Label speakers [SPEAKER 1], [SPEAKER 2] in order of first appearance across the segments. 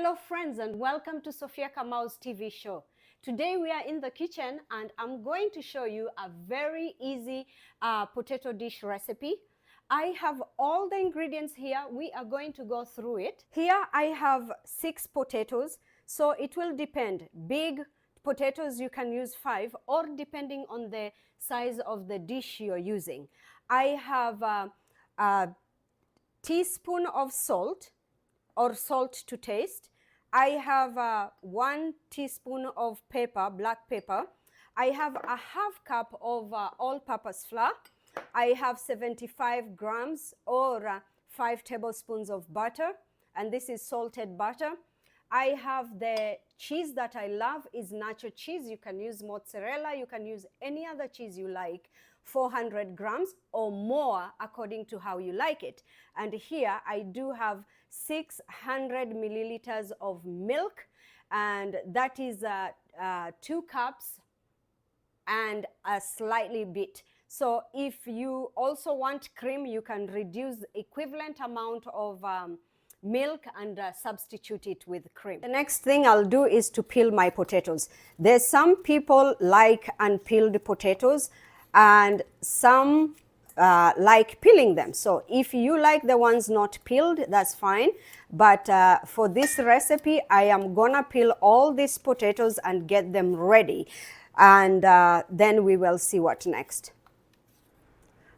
[SPEAKER 1] Hello friends, and welcome to Sofia Kamau's TV show. Today we are in the kitchen and I'm going to show you a very easy potato dish recipe. I have all the ingredients here. We are going to go through it. Here I have 6 potatoes, so it will depend. Big potatoes you can use 5, or depending on the size of the dish you're using. I have a teaspoon of salt, or salt to taste. I have 1 teaspoon of pepper, black pepper. I have a half cup of all-purpose flour. I have 75 grams or 5 tablespoons of butter, and this is salted butter. I have the cheese that I love is nacho cheese. You can use mozzarella, you can use any other cheese you like, 400 grams or more according to how you like it. And here I do have 600 milliliters of milk, and that is 2 cups and a slightly bit. So if you also want cream, you can reduce the equivalent amount of milk and substitute it with cream. The next thing I'll do is to peel my potatoes. There's some people like unpeeled potatoes and some like peeling them. So if you like the ones not peeled, that's fine. But for this recipe, I am gonna peel all these potatoes and get them ready. And then we will see what next.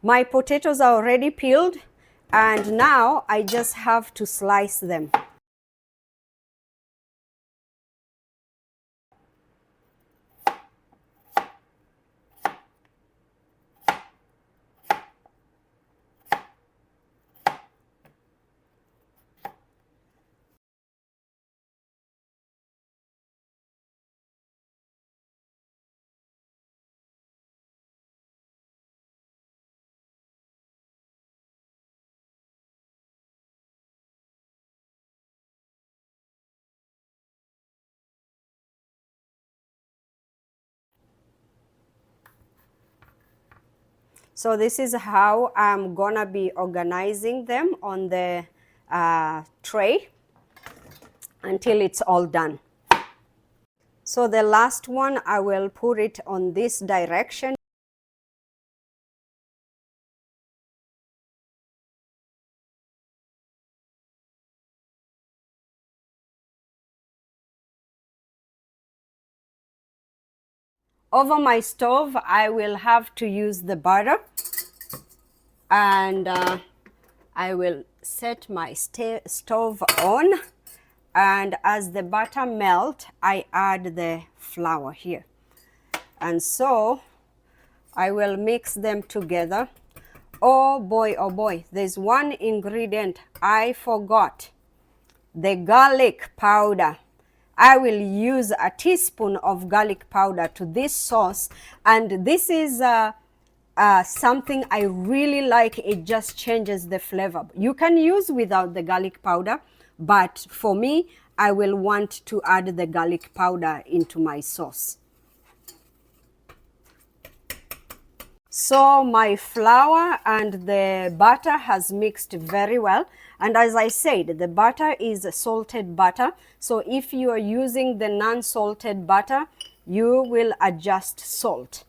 [SPEAKER 1] My potatoes are already peeled, and now I just have to slice them. So this is how I'm gonna be organizing them on the tray until it's all done. So the last one, I will put it on this direction. Over my stove, I will have to use the butter, and I will set my stove on, and as the butter melts, I add the flour here. And so I will mix them together. Oh boy, there's one ingredient I forgot: the garlic powder. I will use a teaspoon of garlic powder to this sauce, and this is something I really like. It just changes the flavor. You can use without the garlic powder, but for me, I will want to add the garlic powder into my sauce. So my flour and the butter has mixed very well. And as I said, the butter is salted butter. So if you are using the non-salted butter, you will adjust salt.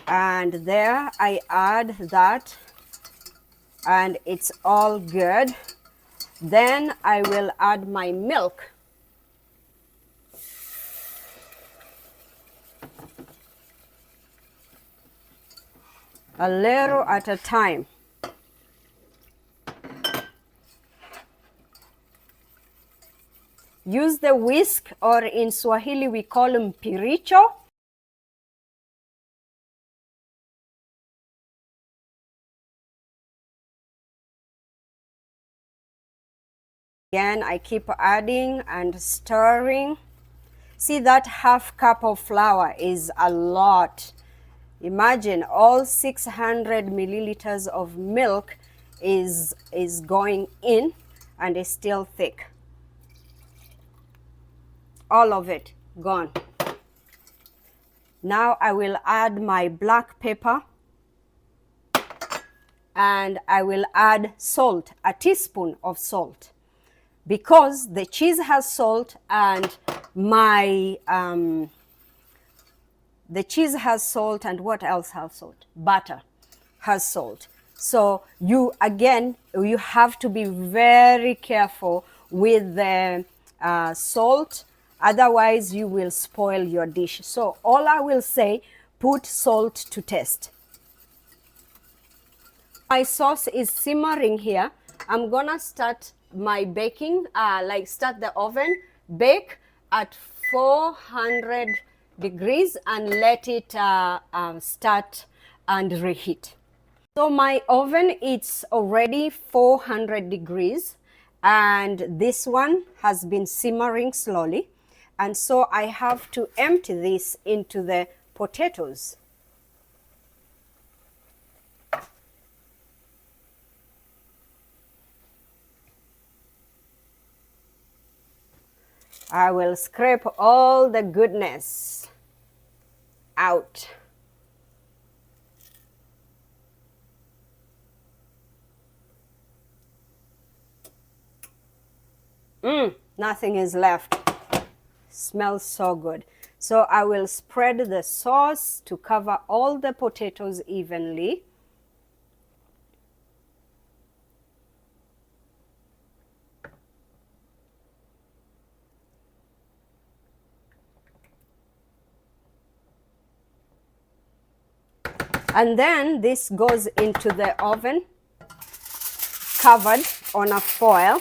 [SPEAKER 1] And there I add that, and it's all good. Then I will add my milk. A little at a time. Use the whisk, or in Swahili we call them piricho. Again, I keep adding and stirring. See, that half cup of flour is a lot. Imagine all 600 milliliters of milk is going in, and is still thick. All of it gone. Now I will add my black pepper, and I will add salt, a teaspoon of salt. because the cheese has salt and my the cheese has salt, and what else has salt? Butter has salt. So you have to be very careful with the salt, otherwise you will spoil your dish. So all I will say, put salt to taste. My sauce is simmering here. I'm gonna start my baking, start the oven, bake at 400 degrees and let it start and reheat. So my oven, it's already 400 degrees and this one has been simmering slowly. And so I have to empty this into the potatoes. I will scrape all the goodness out. Nothing is left. Smells so good. So I will spread the sauce to cover all the potatoes evenly. And then this goes into the oven, covered on a foil.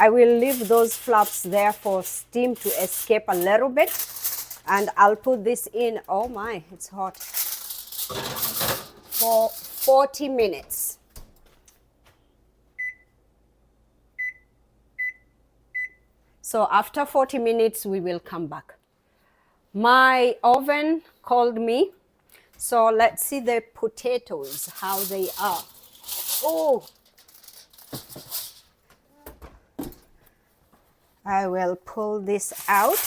[SPEAKER 1] I will leave those flaps there for steam to escape a little bit. And I'll put this in, oh my, it's hot, for 40 minutes. So after 40 minutes, we will come back. My oven called me. So let's see the potatoes, how they are. Oh, I will pull this out.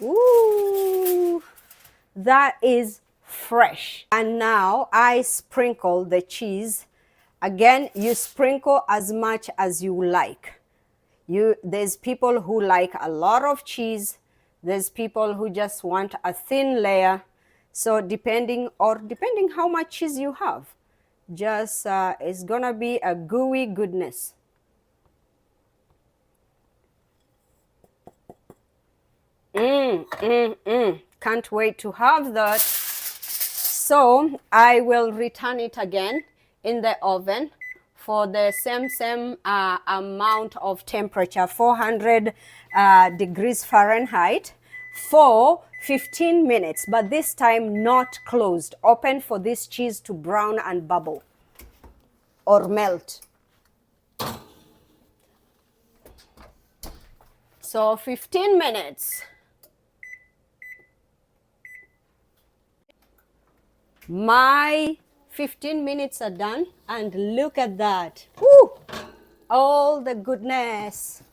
[SPEAKER 1] Ooh, that is fresh. And now I sprinkle the cheese. Again, you sprinkle as much as you like. There's people who like a lot of cheese. There's people who just want a thin layer. So depending how much cheese you have, just it's gonna be a gooey goodness. Can't wait to have that. So I will return it again in the oven for the same amount of temperature, 400 degrees Fahrenheit, for 15 minutes, but this time not closed, open for this cheese to brown and bubble or melt. So 15 minutes. My 15 minutes are done, and look at that. Woo! All the goodness.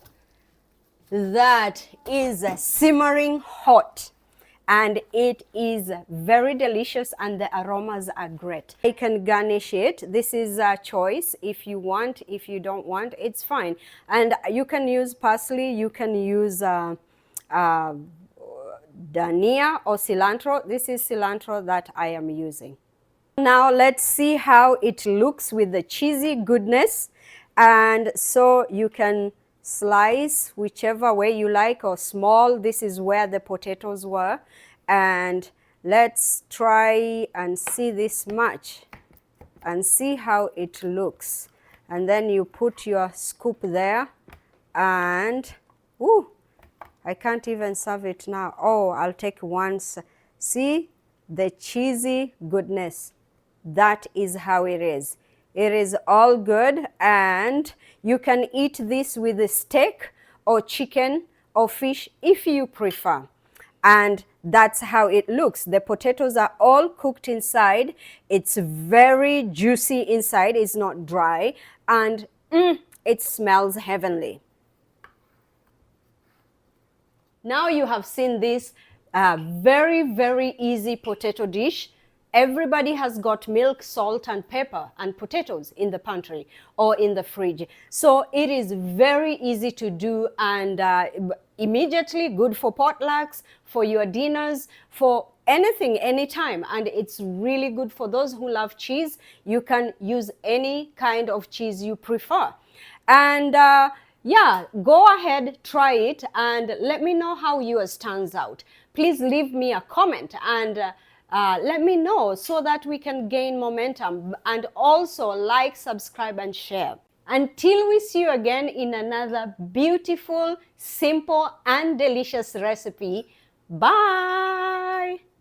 [SPEAKER 1] That is simmering hot, and it is very delicious, and the aromas are great. I can garnish it. This is a choice. If you want, if you don't want, it's fine. And you can use parsley, you can use dhania or cilantro. This is cilantro that I am using. Now let's see how it looks with the cheesy goodness. And so you can slice whichever way you like, or small. This is where the potatoes were. And let's try and see this much and see how it looks. And then you put your scoop there, and ooh, I can't even serve it now. Oh, I'll take one. See the cheesy goodness. That is how it is. It is all good, and you can eat this with a steak or chicken or fish if you prefer. And that's how it looks. The potatoes are all cooked inside. It's very juicy inside. It's not dry, and it smells heavenly. Now you have seen this A very, very easy potato dish. Everybody has got milk, salt, and pepper and potatoes in the pantry or in the fridge. So it is very easy to do, and immediately good for potlucks, for your dinners, for anything, anytime. And it's really good for those who love cheese. You can use any kind of cheese you prefer. And yeah, go ahead, try it, and let me know how yours turns out. Please leave me a comment and let me know so that we can gain momentum. And also like, subscribe, and share. Until we see you again in another beautiful, simple, and delicious recipe. Bye!